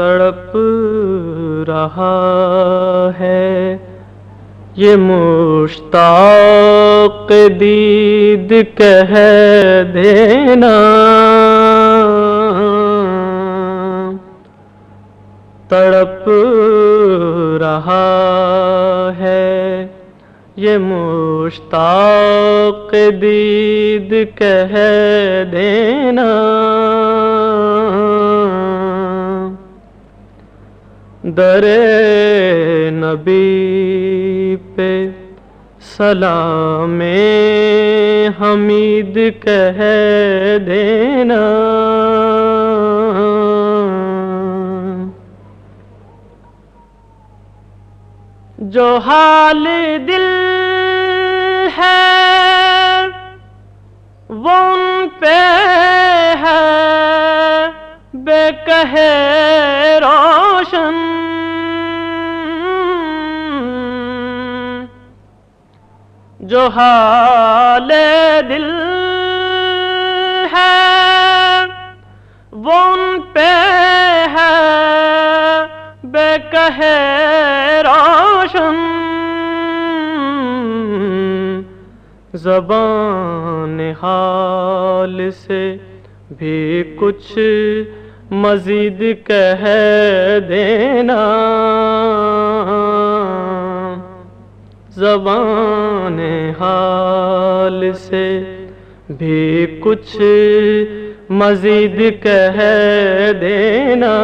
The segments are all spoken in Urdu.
تڑپ رہا ہے یہ مشتاق دید کہہ دینا، تڑپ رہا ہے یہ مشتاق دید کہہ دینا، در نبی پہ سلام حمید کہہ دینا، جو حال دل ہے وہ ان پہ ہے بے کہے روشن، جو حال دل ہے وہ ان پہ ہے بے کہے روشن، زبان حال سے بھی کچھ مزید کہہ دینا، زبان حال سے بھی کچھ مزید کہہ دینا،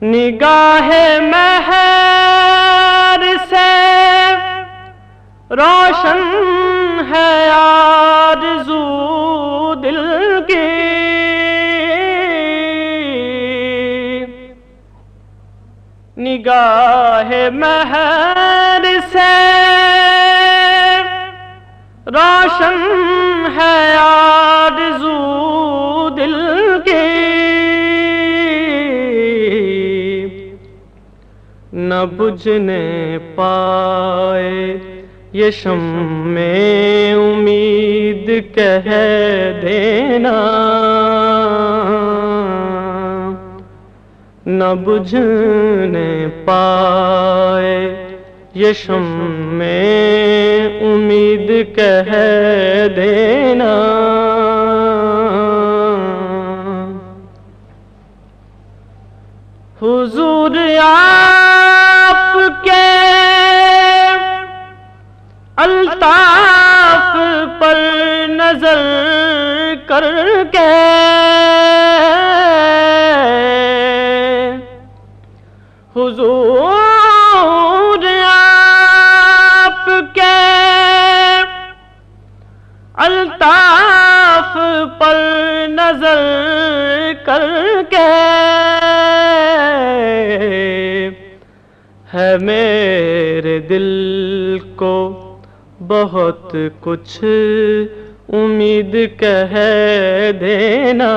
نگاہ مہر سے روشن ہے آرزو دل کی، نگاہ مہر سے روشن ہے آرزو دل کی، نہ بجھنے پائے یہ شمع امید کہہ دینا، نہ بجھنے پائے یہ شمع امید کہہ دینا، حضور آپ کے الطاف پر نظر کر کے حضور آپ کے الطاف پر نظر کر کے ہے میرے دل کو بہت کچھ امید کہہ دینا،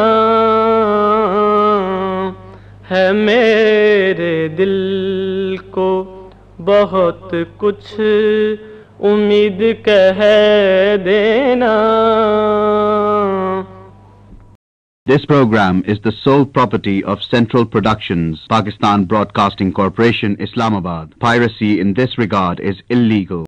ہے میرے دل کو بہت کچھ امید کہہ دینا۔ This program is the sole property of Central Productions, Pakistan Broadcasting Corporation, Islamabad. Piracy in this regard is illegal.